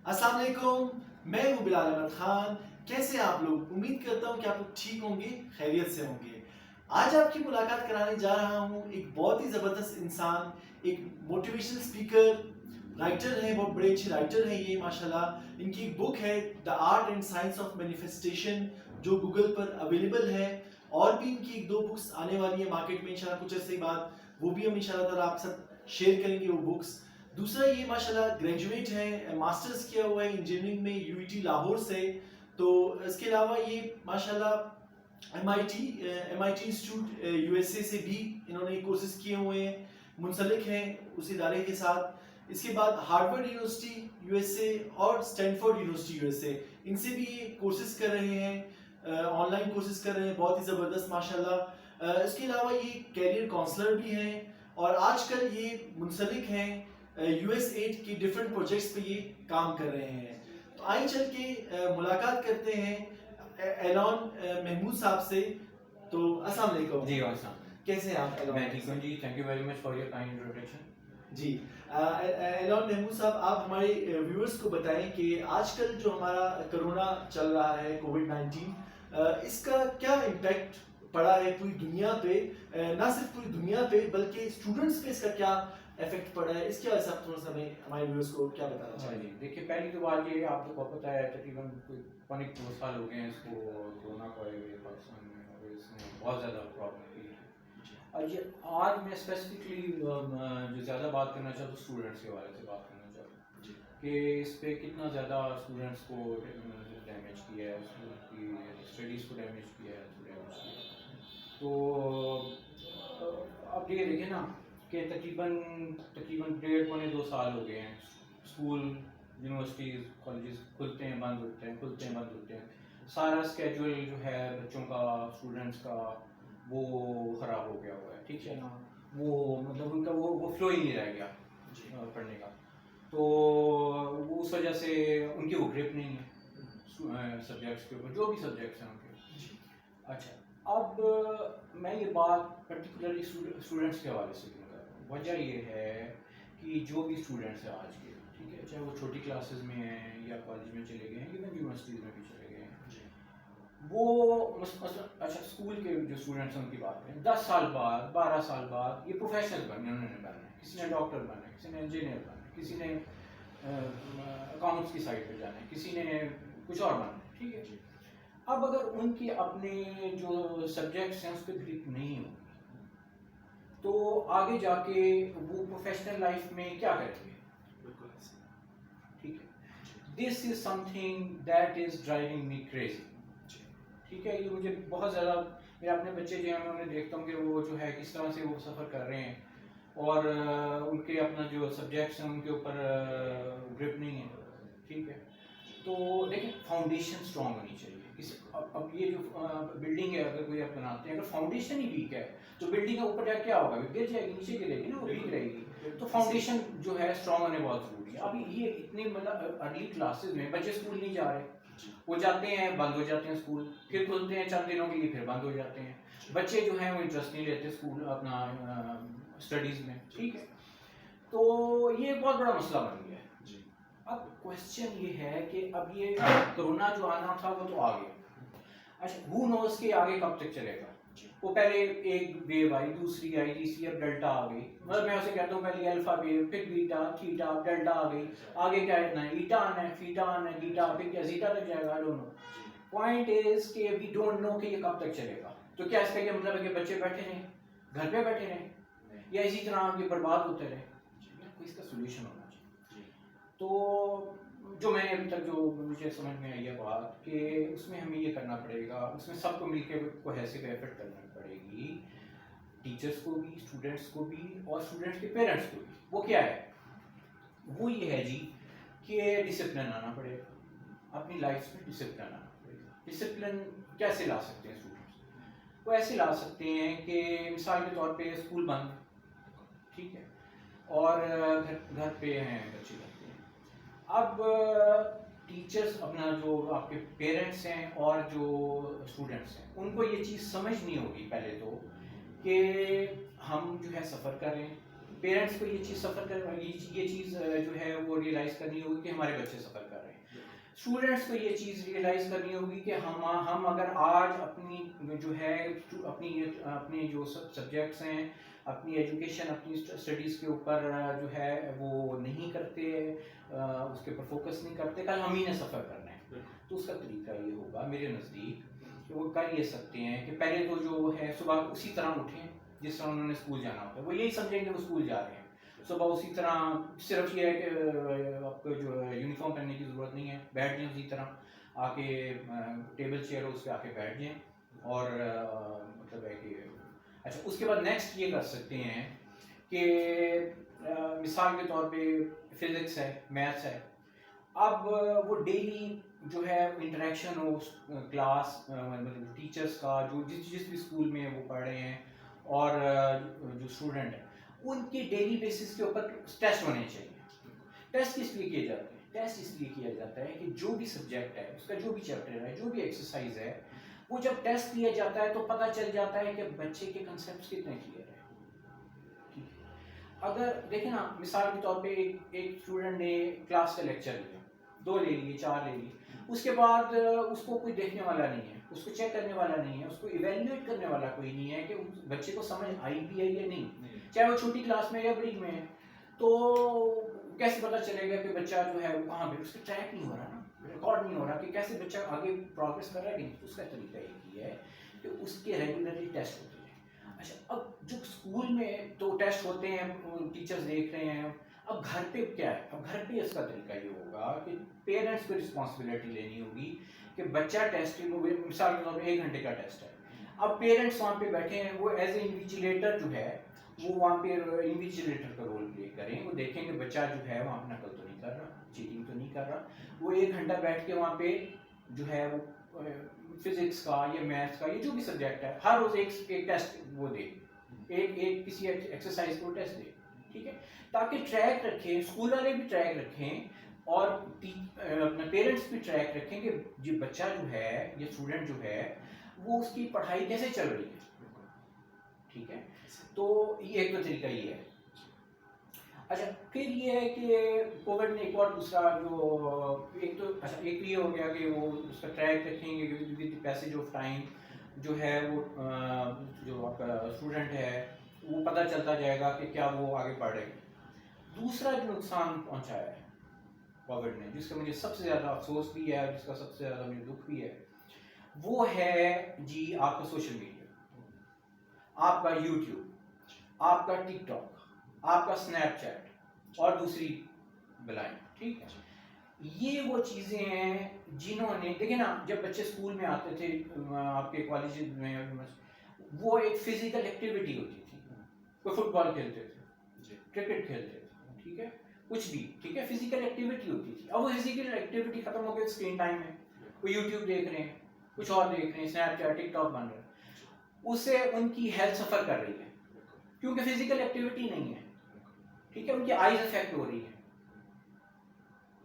السلام علیکم، میں ہوں بلال احمد خان. کیسے آپ لوگ؟ امید کرتا ہوں کہ آپ لوگ ٹھیک ہوں گے، خیریت سے ہوں گے. آج آپ کی ملاقات کرانے جا رہا ہوں ایک بہت ہی زبردست انسان، ایک موٹیویشنل اسپیکر، رائٹر ہیں، بہت بڑے اچھے رائٹر ہیں یہ ماشاءاللہ. ان کی ایک بک ہے the art and science of manifestation جو گوگل پر اویلیبل ہے، اور بھی ان کی ایک دو بکس آنے والی ہیں مارکیٹ میں انشاءاللہ کچھ عرصے بعد، وہ بھی ہم انشاءاللہ تعالیٰ آپ کے ساتھ شیئر کریں گے وہ بکس. دوسرا یہ ماشاءاللہ گریجویٹ ہیں، ماسٹرز کیا ہوا ہے انجینئرنگ میں یو ای ٹی لاہور سے. تو اس کے علاوہ یہ ماشاءاللہ M I T institute U S A سے بھی انہوں نے کورسز کیے ہوئے ہیں، منسلک ہیں اس ادارے کے ساتھ. اس کے بعد Harvard University U S A اور Stanford University U S A, ان سے بھی یہ کورسز کر رہے ہیں، آن لائن کورسز کر رہے ہیں، بہت ہی زبردست ماشاءاللہ. اس کے علاوہ یہ کیریئر کاؤنسلر بھی ہیں، اور آج کل یہ منسلک ہیں یو ایس ایڈ کی ڈفرینٹ پروجیکٹس پہ یہ کام کر رہے ہیں. تو آئیں چل کے ملاقات کرتے ہیں ایلان محمود صاحب سے. تو السلام علیکم. جی السلام. کیسے ہیں آپ؟ میں ٹھیک ہوں جی، thank you very much for your kind introduction. جی ایلان محمود صاحب، آپ ہمارے ویورز کو بتائیں کہ آج کل جو ہمارا کرونا چل رہا ہے، کووڈ-19، اس کا کیا امپیکٹ پڑا ہے پوری دنیا پہ، نہ صرف پوری دنیا پہ بلکہ اسٹوڈنٹس پہ اس کا کیا افیکٹ پڑا ہے، اس کے وجہ سے آپ تھوڑا سا ہمیں ہمارے ویورز کو کیا بتانا چاہیں گے؟ جی دیکھیے، پہلی تو بات یہ آپ کو پتہ ہے تقریباً کوئی 2 سال ہو گئے ہیں اس کو کورونا کو پاکستان میں، اور اس نے بہت زیادہ پرابلم کی ہے. اور یہ آج میں اسپیسیفکلی جو زیادہ بات کرنا چاہتا ہوں اسٹوڈنٹس کے بارے سے بات کرنا چاہتا ہوں کہ اس پہ کتنا زیادہ اسٹوڈنٹس کو ڈیمیج کیا ہے، اس کی اسٹڈیز کو ڈیمیج کیا ہے. تو اب یہ دیکھیں نا کہ تقریباً 1.5-2 سال ہو گئے ہیں، اسکول، یونیورسٹیز، کالجز کھلتے ہیں بند ہوتے ہیں، کھلتے ہیں بند ہوتے ہیں. سارا اسکیجول جو ہے بچوں کا، اسٹوڈنٹس کا، وہ خراب ہو گیا ہوا ہے. ٹھیک ہے نا، وہ مطلب ان کا وہ فلو ہی نہیں رہ گیا پڑھنے کا. تو وہ اس وجہ سے ان کی وہ گرپ نہیں ہے سبجیکٹس کے اوپر، جو بھی سبجیکٹس ہیں ان کے. اچھا، اب میں یہ بات پرٹیکولرلی اسٹوڈنٹس کے حوالے سے کیوں کر رہا ہوں؟ وجہ یہ ہے کہ جو بھی اسٹوڈنٹس ہیں آج کے، ٹھیک ہے، چاہے وہ چھوٹی کلاسز میں ہیں یا کالج میں چلے گئے ہیں، ایون یونیورسٹیز میں بھی چلے گئے ہیں، وہ اچھا اسکول کے جو اسٹوڈنٹس ہیں ان کی بات کریں، 10 سال بعد، 12 سال بعد یہ پروفیشنل بننے انہوں نے بننا ہے. کسی نے ڈاکٹر بننا ہے، کسی نے انجینئر بننا ہے، کسی نے اکاؤنٹس کی سائڈ پہ جانا ہے، کسی نے کچھ اور بننا ہے. ٹھیک ہے. اب اگر ان کی اپنے جو سبجیکٹس ہیں اس پہ گرپ نہیں ہوگی تو آگے جا کے وہ پروفیشنل لائف میں کیا کریں گے؟ ٹھیک ہے. This is something that is driving me crazy. ٹھیک ہے، یہ مجھے بہت زیادہ، میرے اپنے بچے جو ہیں میں انہیں دیکھتا ہوں کہ وہ جو ہے کس طرح سے وہ سفر کر رہے ہیں، اور ان کے اپنا جو سبجیکٹس ہیں ان کے اوپر گرپ نہیں ہے. ٹھیک ہے. تو لیکن فاؤنڈیشن اسٹرانگ ہونی چاہیے. اب یہ جو بلڈنگ ہے اگر کوئی آپ بناتے ہیں، اگر فاؤنڈیشن ہی ویک ہے تو بلڈنگ کے اوپر جا کیا ہوگا؟ گر جائے گی، نیچے گرے گی نا، وہ ویک رہے گی. تو فاؤنڈیشن جو ہے اسٹرانگ ہونے بہت ضروری ہے. ابھی یہ اتنے مطلب ارلی کلاسز میں بچے اسکول نہیں جا رہے، وہ جاتے ہیں بند ہو جاتے ہیں اسکول، پھر کھلتے ہیں چند دنوں کے لیے پھر بند ہو جاتے ہیں. بچے جو ہیں وہ انٹرسٹ نہیں لیتے اسکول اپنا اسٹڈیز میں. ٹھیک ہے. تو یہ ایک بہت بڑا مسئلہ بن گیا ہے. اب کوشچن یہ ہے کہ اب یہ کرونا جو آنا تھا وہ تو آ گیا. اچھا، ہو نوز کہ آگے کب تک چلے گا؟ وہ پہلے ایک ویو آئی، دوسری آئی، تیسری، اب ڈیلٹا آ گئی. مطلب میں اسے کہتا ہوں پہلے الفا ویو، پھر بیٹا، تھیٹا، ڈیلٹا آ گئی. آگے کیا اتنا ہے؟ ایٹا آنا ہے، فیٹا آنا ہے، گیٹا، پھر کیا زیٹا تک جائے گا؟ I don't know. Point is کہ وی ڈونٹ نو کہ یہ کب تک چلے گا. تو کیا اس کا یہ مطلب ہے کہ بچے بیٹھے رہیں، گھر پہ بیٹھے رہیں، یا اسی طرح یہ برباد ہوتے رہے؟ کوئی اس کا سولوشن ہونا چاہیے. تو جو میں نے ابھی تک جو مجھے سمجھ میں آئی ہے بات، کہ اس میں ہمیں یہ کرنا پڑے گا، اس میں سب کو مل کے کوئی ایسے ایفرٹ کرنا پڑے گی، ٹیچرس کو بھی، اسٹوڈنٹس کو بھی، اور اسٹوڈنٹس کے پیرنٹس کو بھی. وہ کیا ہے؟ وہ یہ ہے جی کہ ڈسپلن آنا پڑے گا. اپنی لائف میں ڈسپلن آنا پڑے گا. ڈسپلن کیسے لا سکتے ہیں اسٹوڈنٹس؟ وہ ایسے لا سکتے ہیں کہ مثال کے طور پہ اسکول بند، ٹھیک ہے، اور گھر پہ ہیں بچے. اب ٹیچرس اپنا جو آپ کے پیرنٹس ہیں اور جو اسٹوڈنٹس ہیں ان کو یہ چیز سمجھ نہیں ہوگی پہلے تو، کہ ہم جو ہے سفر کر رہے ہیں، پیرنٹس کو یہ چیز سفر کر یہ چیز جو ہے وہ ریئلائز کرنی ہوگی کہ ہمارے بچے سفر کر رہے ہیں. اسٹوڈنٹس کو یہ چیز ریئلائز کرنی ہوگی کہ ہم اگر آج اپنی جو ہے اپنی جو سبجیکٹس ہیں, اپنی ایجوکیشن, اپنی اسٹڈیز کے اوپر جو ہے وہ نہیں کرتے, اس کے اوپر فوکس نہیں کرتے, کل ہم ہی نے سفر کرنا ہے. تو اس کا طریقہ یہ ہوگا میرے نزدیک کہ وہ کر یہ سکتے ہیں کہ پہلے تو جو ہے صبح اسی طرح اٹھیں جس طرح انہوں نے اسکول جانا ہوتا ہے. وہ یہی سمجھیں کہ وہ اسکول جا رہے ہیں, صبح اسی طرح, صرف یہ ہے کہ آپ کو جو یونیفارم پہننے کی ضرورت نہیں ہے, بیٹھ جائیں اسی طرح آ کے, ٹیبل چیئر ہو اس پہ آ کے بیٹھ جائیں. اور مطلب ہے کہ اچھا اس کے بعد نیکسٹ یہ کر سکتے ہیں کہ مثال کے طور پہ فزکس ہے, میتھس ہے, اب وہ ڈیلی جو ہے انٹریکشن ہو کلاس مطلب ٹیچرس کا, جو جس بھی اسکول میں وہ پڑھ رہے ہیں, اور جو اسٹوڈنٹ ہیں ان کی ڈیلی بیسس کے اوپر ٹیسٹ ہونے چاہیے. ٹیسٹ کس لیے کیے جاتے ہیں؟ ٹیسٹ اس لیے کیا جاتا ہے کہ جو بھی سبجیکٹ ہے, اس کا جو بھی چیپٹر ہے, جو بھی ایکسرسائز ہے, وہ جب ٹیسٹ لیا جاتا ہے تو پتہ چل جاتا ہے کہ بچے کے کنسیپٹس کتنے کلیئر ہیں. اگر دیکھیں نا مثال کے طور پہ ایک اسٹوڈنٹ نے کلاس کا لیکچر لیا, 2 لے لیے, 4 لے لیے, اس کے بعد اس کو کوئی دیکھنے والا نہیں ہے, اس کو چیک کرنے والا نہیں ہے, اس کو ایویلیویٹ کرنے والا کوئی نہیں ہے کہ اس بچے کو سمجھ آئی بھی ہے یا نہیں, چاہے وہ چھوٹی کلاس میں یا بڑی میں ہے. تو کیسے پتہ چلے گا کہ بچہ جو ہے وہ کہاں پہ, اس کا ٹریک نہیں ہو رہا نا, ریکارڈ نہیں ہو رہا کہ کیسے بچہ آگے پروگریس کر رہا ہے کہ نہیں. اس کا طریقہ ایک ہی ہے کہ اس کے ریگولرلی ٹیسٹ ہوتے ہیں. اچھا اب جو اسکول میں تو ٹیسٹ ہوتے ہیں, ٹیچرز دیکھ رہے ہیں, اب گھر پہ کیا ہے؟ اب گھر پہ اس کا طریقہ یہ ہوگا کہ پیرنٹس کو رسپانسبلٹی لینی ہوگی کہ بچہ ٹیسٹ, مثال کے طور پہ 1 گھنٹے کا ٹیسٹ ہے, اب پیرنٹس وہاں پہ بیٹھے ہیں, وہ ایز اے انویجیلیٹر جو ہے وہ وہاں پہ انویجیلیٹر کا رول پلے کریں, وہ دیکھیں کہ بچہ جو ہے وہاں پہ نقل تو نہیں کر رہا, چیٹنگ تو نہیں کر رہا. وہ 1 گھنٹہ بیٹھ کے وہاں پہ جو ہے وہ فزکس کا یا میتھس کا یا جو بھی سبجیکٹ ہے ہر روز ایک ٹیسٹ وہ دے, ایک کسی ایکسرسائز کو ٹیسٹ دے, ٹھیک ہے, تاکہ ٹریک رکھیں, اسکول والے بھی ٹریک رکھیں اور اپنے پیرنٹس بھی ٹریک رکھیں کہ یہ بچہ جو ہے یا اسٹوڈنٹ جو ہے وہ اس کی پڑھائی کیسے چل رہی ہے. ٹھیک ہے, تو یہ ایک تو طریقہ یہ ہے. اچھا پھر یہ ہے کہ کووڈ نے ایک اور دوسرا جو ایک تو اچھا ایک یہ ہو گیا کہ وہ اس کا ٹریک رکھیں گے کہ پیسیج آف ٹائم جو ہے وہ جو آپ کا اسٹوڈنٹ ہے وہ پتہ چلتا جائے گا کہ کیا وہ آگے پڑھ رہے. دوسرا جو نقصان پہنچایا ہے کووڈ نے, جس کا مجھے سب سے زیادہ افسوس بھی ہے, جس کا سب سے زیادہ مجھے دکھ بھی ہے, وہ ہے جی آپ کا سوشل میڈیا, آپ کا یوٹیوب, آپ کا ٹک ٹاک, آپ کا اسنیپ چیٹ اور دوسری بلائیں. ٹھیک ہے, یہ وہ چیزیں ہیں جنہوں نے, دیکھیں نا جب بچے اسکول میں آتے تھے آپ کے کالج میں, وہ ایک فزیکل ایکٹیویٹی ہوتی تھی, کوئی فٹ بال کھیلتے تھے, کرکٹ کھیلتے تھے, ٹھیک ہے, کچھ بھی, ٹھیک ہے, فزیکل ایکٹیویٹی ہوتی تھی. اب وہ فزیکل ایکٹیویٹی ختم ہو گئی, اسکرین ٹائم ہے, وہ یوٹیوب دیکھ رہے ہیں, کچھ اور دیکھ رہے ہیں, اسنیپ چیٹ, ٹک ٹاک بن رہا ہے, اس سے ان کی ہیلتھ سفر کر رہی ہے کیونکہ فزیکل ایکٹیویٹی نہیں ہے. ٹھیک ہے, ان کی آئیز افیکٹ ہو رہی ہے,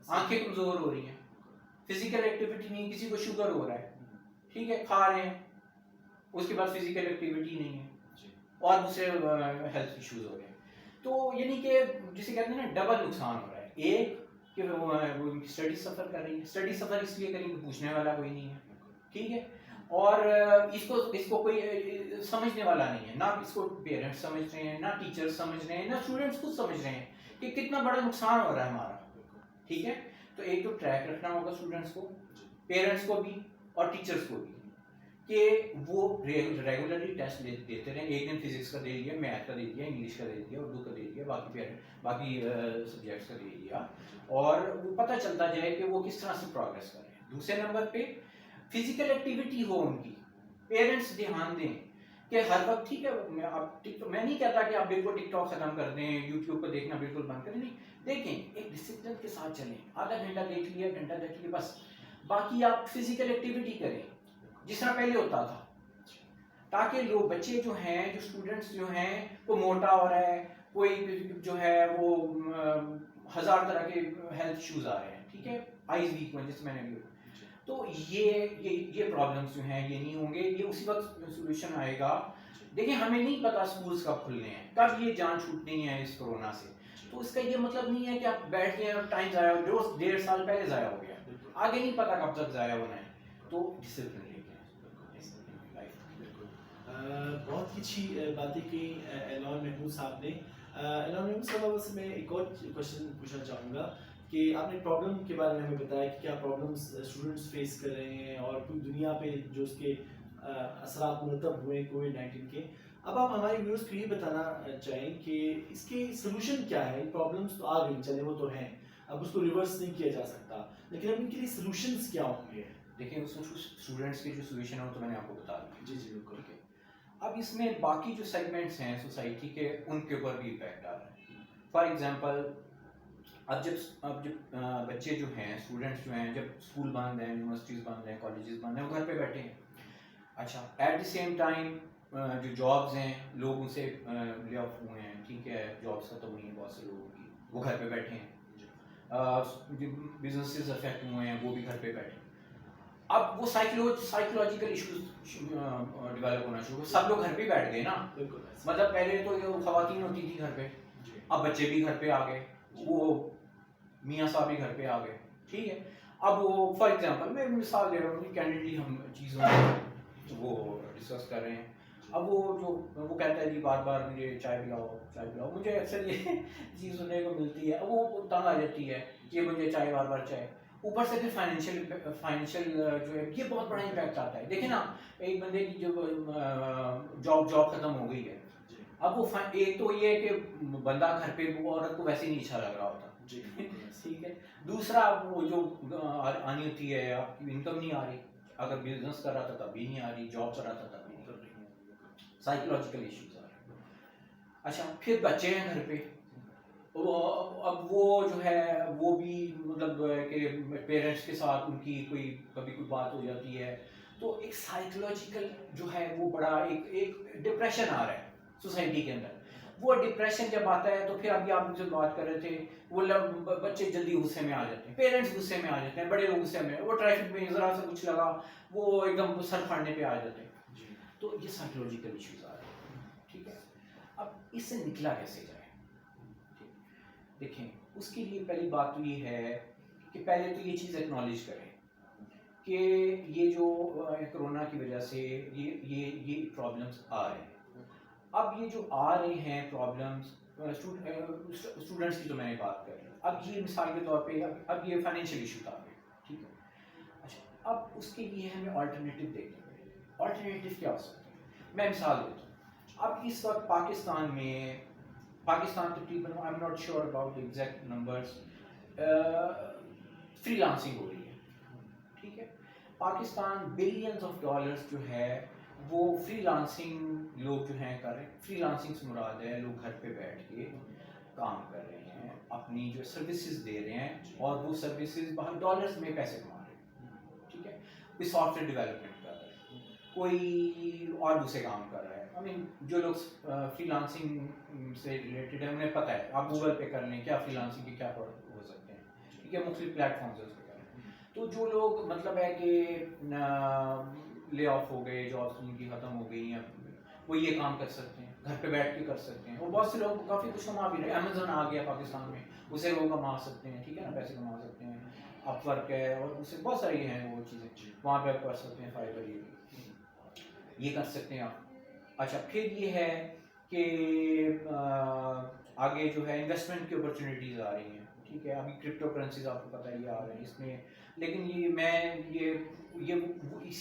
آنکھیں کمزور ہو رہی ہیں, فزیکل ایکٹیویٹی نہیں, کسی کو شوگر ہو رہا ہے, ٹھیک ہے, کھا رہے ہیں, اس کے بعد فزیکل ایکٹیویٹی نہیں ہے اور دوسرے ہیلتھ ایشوز ہو رہے ہیں. تو یعنی کہ جسے کہتے ہیں نا ڈبل نقصان ہو رہا ہے. ایک کہ وہ ان کی اسٹڈی سفر کر رہی ہے, اسٹڈی سفر اس لیے کریں کہ پوچھنے والا کوئی نہیں ہے, ٹھیک ہے, اور اس کو کوئی سمجھنے والا نہیں ہے, نہ اس کو پیرنٹس سمجھ رہے ہیں, نہ ٹیچرز سمجھ رہے ہیں, نہ اسٹوڈنٹس خود سمجھ رہے ہیں کہ کتنا بڑا نقصان ہو رہا ہے ہمارا. ٹھیک ہے, تو ایک تو ٹریک رکھنا ہوگا اسٹوڈنٹس کو, پیرنٹس کو بھی اور ٹیچرس کو بھی, کہ وہ ریگولرلی ٹیسٹ دیتے رہیں. ایک دن فزکس کا دے دیا, میتھ کا دے دیا, انگلش کا دے دیا, اردو کا دے دیا, باقی سبجیکٹس کا دے دیا, اور وہ پتہ چلتا جائے کہ وہ کس طرح سے پروگریس کر رہے ہیں. دوسرے نمبر پہ فزیکل ایکٹیویٹی ہو ان کی, پیرنٹس دھیان دیں کہ ہر وقت, ٹھیک ہے, میں نہیں کہتا کہ آپ بالکل ٹک ٹاک ختم کر دیں, یوٹیوب کو دیکھنا بالکل بند کر دیں, نہیں, دیکھیں, ایک ڈسپلن کے ساتھ چلیں, آدھا گھنٹہ دیکھ لیا, گھنٹہ دیکھ لیا, بس. باقی آپ فزیکل ایکٹیویٹی کریں جس طرح پہلے ہوتا تھا, تاکہ لوگ بچے جو ہیں, جو اسٹوڈنٹس جو ہیں, وہ موٹا ہو رہا ہے, کوئی جو ہے وہ 1000 طرح کے ہیلتھ ایشوز آ رہے ہیں, ٹھیک ہے, آئیز ویک ہوئے جس میں نے بھی. تو یہ پرابلمس جو ہیں یہ نہیں ہوں گے. یہ اسی وقت سولوشن آئے گا دیکھیں ہمیں نہیں پتا اسکولس کب کھلنے ہیں, کب یہ جان چھوٹنی ہے اس کورونا سے. تو اس کا یہ مطلب نہیں ہے کہ آپ بیٹھ گئے اور ٹائم ضائع ہو, 1.5 سال پہلے ضائع ہو گیا, آگے نہیں پتا کب تک ضائع ہونا ہے. تو ڈسپلن لے کے بہت ہی اچھی باتیں کی اعلان محمود صاحب نے. اعلان محمود صاحب سے میں ایک اور کوشچن پوچھنا چاہوں گا کہ آپ نے پرابلم کے بارے میں ہمیں بتایا کہ کیا پرابلمس اسٹوڈنٹس فیس کر رہے ہیں اور پوری دنیا پہ جو اس کے اثرات مرتب ہوئے کووڈ-19 کے. اب آپ ہمارے ویورز کو یہ بتانا چاہیں کہ اس کے سلوشن کیا ہے. پرابلمس تو آ گئی, چلے وہ تو ہیں, اب اس کو ریورس نہیں کیا جا سکتا, لیکن اب ان کے لیے سلوشنس کیا ہوں گے؟ دیکھیں اس اسٹوڈنٹس کے جو سولوشن ہو تو میں نے آپ کو بتا دیا. جی جی بالکل. اب اس میں باقی جو سیگمنٹس ہیں سوسائٹی کے ان کے اوپر بھی امپیکٹ آ رہا ہے. فار ایگزامپل اب جب بچے جو ہیں اسٹوڈنٹس جو ہیں, جب اسکول بند ہیں, یونیورسٹیز بند ہیں, کالجز بند ہیں, وہ گھر پہ بیٹھے ہیں. اچھا ایٹ دی سیم ٹائم جو جابز ہیں لوگ ان سے لے آف ہوئے ہیں, ٹھیک ہے, جابس ختم ہوئی ہیں بہت سے لوگوں کی, وہ گھر پہ بیٹھے ہیں. جو بزنسز افیکٹ ہوئے ہیں وہ بھی گھر پہ بیٹھے ہیں. اب وہ سائیکولوجیکل ایشوز ڈیولپ ہونا شروع, سب لوگ گھر پہ بیٹھ گئے نا. مطلب پہلے تو یہ خواتین ہوتی تھی گھر پہ, اب بچے بھی گھر پہ آ گئے, وہ میاں صاحب بھی گھر پہ آ گئے, ٹھیک ہے. اب وہ فار ایگزامپل میں مثال دے رہا ہوں, کینڈیڈلی ہم چیزوں وہ ڈسکس کر رہے ہیں. اب وہ کہتا ہے جی بار بار مجھے چائے پلاؤ, مجھے اکثر یہ چیز سننے کو ملتی ہے. اب وہ تنگ آ جاتی ہے کہ مجھے چائے بار بار چائے. اوپر سے پھر فائنینشیل جو ہے یہ بہت بڑا امپیکٹ آتا ہے. دیکھیں نا, ایک بندے کی جو جاب ختم ہو گئی ہے, اب وہ ایک تو یہ ہے کہ بندہ گھر پہ وہ عورت کو ویسے ہی نہیں اچھا لگ رہا ہوتا, ٹھیک ہے. دوسرا وہ جو آنی ہوتی ہے, آپ کی انکم نہیں آ رہی, اگر بزنس کر رہا تھا تب بھی نہیں آ رہی, جاب کر رہا تھا تب بھی نہیں کر رہی, سائیکولوجیکل ایشوز آ رہے ہیں. اچھا پھر بچے ہیں گھر پہ, اب وہ جو ہے وہ بھی مطلب کہ پیرنٹس کے ساتھ ان کی کبھی کوئی بات ہو جاتی ہے, تو ایک سائیکولوجیکل جو ہے وہ بڑا ایک ڈپریشن آ رہا ہے سوسائٹی کے اندر. وہ ڈپریشن جب آتا ہے تو پھر ابھی آپ مجھ سے بات کر رہے تھے, وہ بچے جلدی غصے میں آ جاتے ہیں, پیرنٹس غصے میں آ جاتے ہیں, بڑے لوگ غصے میں, وہ ٹریفک میں ذرا سا کچھ لگا وہ ایک دم سر پھاڑنے پہ آ جاتے ہیں. تو یہ سائیکولوجیکل ایشوز آ رہے ہیں, ٹھیک ہے. اب اس سے نکلا کیسے جائے؟ دیکھیں اس کے لیے پہلی بات تو یہ ہے کہ پہلے تو یہ چیز ایکنالج کریں کہ یہ جو کرونا کی وجہ سے یہ پرابلمس آ رہے ہیں. اب یہ جو آ رہے ہیں پرابلمس اسٹوڈنٹس کی تو میں نے بات کر لی, اب یہ مثال کے طور پہ اب یہ فائنینشیل ایشوز آ گئے, ٹھیک ہے. اچھا اب اس کے لیے ہمیں آلٹرنیٹیو دیکھنا پڑے. آلٹرنیٹیو کیا ہو سکتے ہیں؟ میں مثال دیتا ہوں. اب اس وقت پاکستان تقریباً I am not sure about the exact numbers, freelancing ہو رہی ہے, ٹھیک ہے. پاکستان بلینز آف ڈالرز جو ہے وہ فری لانسنگ لوگ جو ہیں کر رہے ہیں. فری لانسنگ سے مراد ہے لوگ گھر پہ بیٹھ کے کام کر رہے ہیں, اپنی جو سروسز دے رہے ہیں اور وہ سروسز باہر ڈالرز میں پیسے کما رہے ہیں, ٹھیک ہے. کوئی سافٹ ویئر ڈیولپمنٹ کر رہا ہے, کوئی اور دوسرے کام کر رہا ہے. جو لوگ فری لانسنگ سے ریلیٹڈ ہیں انہیں پتہ ہے, آپ گوگل پہ کر لیں کیا فری لانسنگ کے کیا پروڈکٹ ہو سکتے ہیں, ٹھیک ہے. مختلف پلیٹ فارمز اس پہ کر لیں. تو جو لوگ مطلب ہے کہ لے آف ہو گئے, جابس ان کی ختم ہو گئی ہیں, وہ یہ کام کر سکتے ہیں, گھر پہ بیٹھ کے کر سکتے ہیں. اور بہت سے لوگ کافی کچھ کما بھی رہے ہیں. امیزون آ گیا پاکستان میں, اسے لوگ کما سکتے ہیں, ٹھیک ہے نا, پیسے کما سکتے ہیں. اپ ورک ہے اور اس سے بہت ساری ہیں وہ چیزیں, وہاں پہ آپ کر سکتے ہیں. فائبر یہ کر سکتے ہیں آپ. اچھا پھر یہ ہے کہ آگے جو ہے انویسٹمنٹ کی اپرچونیٹیز آ رہی ہیں, ٹھیک ہے. ابھی کرپٹو کرنسیز آپ کو پتہ ہے یہ آ رہے ہیں اس میں, لیکن اس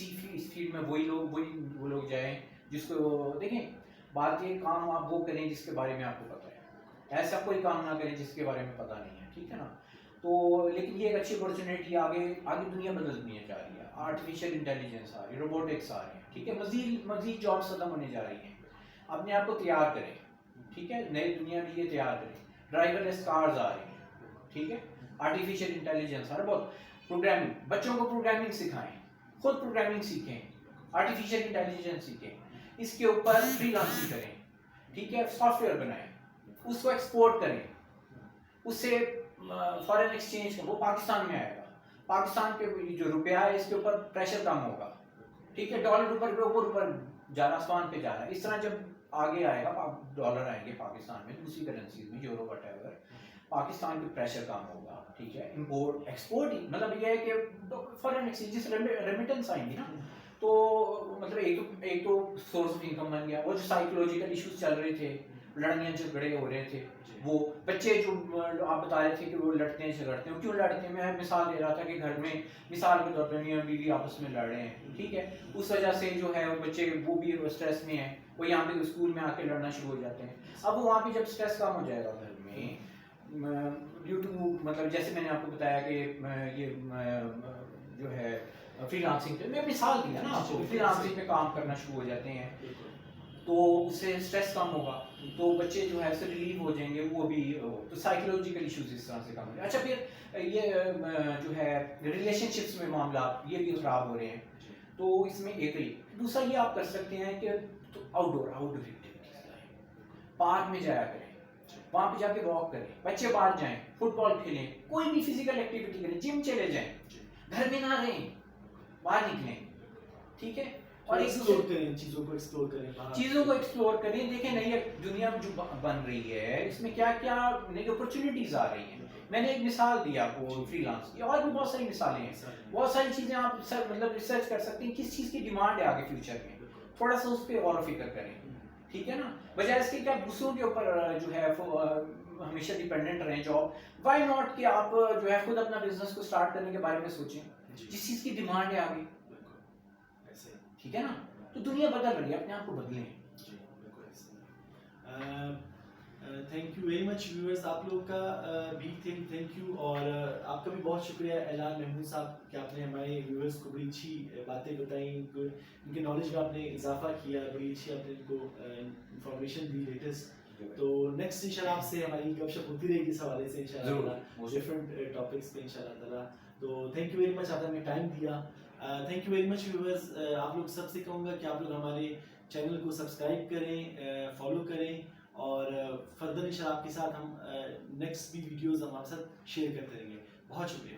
فیلڈ میں وہ لوگ جائیں جس کو دیکھیں. بات یہ کام آپ وہ کریں جس کے بارے میں آپ کو پتہ ہے, ایسا کوئی کام نہ کریں جس کے بارے میں پتہ نہیں ہے, ٹھیک ہے نا. تو لیکن یہ ایک اچھی اپرچونیٹی آگے دنیا بدلنی جا رہی ہے. آرٹیفیشیل انٹیلیجنس آ رہی ہے, روبوٹکس آ رہی ہے, ٹھیک ہے. مزید جابس ختم ہونے جا رہی ہیں. اپنے آپ کو تیار کریں, ٹھیک ہے. نئی دنیا کے لیے تیار کریں. ڈرائیور لیس کارز آ رہی ہیں, ٹھیک ہے. آرٹیفیشیل انٹیلیجنس آ رہا ہے, بہت. پروگرامنگ, بچوں کو پروگرامنگ سکھائیں, خود پروگرامنگ سیکھیں, آرٹیفیشیل انٹیلیجنس سیکھیں, اس کے اوپر فری لانسنگ کریں, ٹھیک ہے. سافٹ ویئر بنائیں, اس کو ایکسپورٹ کریں, اس سے فارن ایکسچینج کا وہ پاکستان میں آئے گا. پاکستان کے جو روپیہ ہے اس کے اوپر پریشر کم ہوگا, ٹھیک ہے. ڈالر اوپر جا رہا آسمان پہ جا رہا ہے. اس طرح جب آگے آئے گا ڈالر آئیں گے پاکستان میں دوسری کرنسیز میں یورو وٹ ایور, پاکستان پہ پریشر کم ہوگا, ٹھیک ہے, امپورٹ ایکسپورٹ ہی مطلب یہ ہے کہ فارن ایکسچینج جس ریمیٹنس آئیں گی نا, تو مطلب ایک تو سورس آف انکم بن گیا. وہ جو سائیکولوجیکل ایشوز چل رہے تھے, لڑائیاں جھگڑے ہو رہے تھے, وہ بچے جو آپ بتا رہے تھے کہ وہ لڑتے ہیں جھگڑتے ہیں, کیوں لڑتے ہیں, میں مثال دے رہا تھا کہ گھر میں مثال کے طور پہ میاں بیوی آپس میں لڑ رہے ہیں, ٹھیک ہے, اس وجہ سے جو ہے وہ بچے وہ بھی اسٹریس میں ہیں, وہ یہاں پہ اسکول میں آ کے لڑنا شروع ہو جاتے ہیں. اب وہاں پہ جب اسٹریس کم ہو جائے گا گھر میں ڈیو ٹو مطلب جیسے میں نے آپ کو بتایا کہ یہ جو ہے فری لانسنگ پہ میں مثال دیا نا آپ کو, فری لانسنگ پہ کام کرنا شروع ہو جاتے ہیں تو اس سے اسٹریس کم ہوگا, تو بچے جو ہے اس سے ریلیو ہو جائیں گے, وہ بھی تو سائیکولوجیکل ایشوز اس طرح سے کم ہو جائیں. اچھا پھر یہ جو ہے ریلیشن شپس میں معاملات یہ بھی خراب ہو رہے ہیں, تو اس میں ایک ہی دوسرا یہ آپ کر سکتے ہیں کہ آؤٹ ڈور ایکٹیویٹیز, پارک میں جایا کریں, وہاں پہ جا کے واک کریں, بچے باہر جائیں, فٹ بال کھیلیں, کوئی بھی فزیکل ایکٹیویٹی کریں, جم چلے جائیں, گھر میں نہ رہیں, باہر نکلیں, ٹھیک ہے, اور ایکسپلور کریں, چیزوں کو ایکسپلور کریں, دیکھیں نئی دنیا جو بن رہی ہے اس میں کیا کیا نئی اپرچونیٹیز آ رہی ہیں. میں نے ایک مثال دی آپ کو فری لانس کی, اور بھی بہت ساری مثالیں ہیں, بہت ساری چیزیں آپ مطلب ریسرچ کر سکتے ہیں کس چیز کی ڈیمانڈ ہے آگے فیوچر میں, تھوڑا سا اس پہ غور و فکر کریں, ٹھیک ہے نا, بجائے اس کے کہ آپ دوسروں کے اوپر جو ہے ہمیشہ ڈیپینڈنٹ رہیں جاب. وائی ناٹ کہ آپ جو ہے خود اپنا بزنس کو اسٹارٹ کرنے کے بارے میں سوچیں, جس چیز کی ڈیمانڈ ہے آگے, ٹھیک ہے نا, تو دنیا بدل رہی ہے, اپنے آپ کو بدلیں. Thank you very much viewers, آپ لوگ کا بھی تھینک یو, اور آپ کا بھی بہت شکریہ اعلان محمود صاحب کہ آپ نے ہمارے ویورز کو بڑی اچھی باتیں بتائیں, ان کے نالج میں آپ نے اضافہ کیا, بڑی اچھی آپ نے ان کو انفارمیشن دی لیٹسٹ. تو نیکسٹ انشاءاللہ آپ سے ہماری گپ شپ ہوتی رہے گی اس حوالے سے انشاءاللہ ڈفرینٹ ٹاپکس پہ انشاءاللہ تعالیٰ. تو تھینک یو ویری مچ, آپ نے ہمیں ٹائم دیا. Thank you very much viewers. آپ لوگ سب سے کہوں گا کہ آپ لوگ ہمارے چینل کو سبسکرائب کریں, فالو کریں, اور فردر انشاءاللہ آپ کے ساتھ ہم نیکسٹ بھی ویڈیوز ہم آپ ساتھ شیئر کرتے رہیں گے. بہت شکریہ.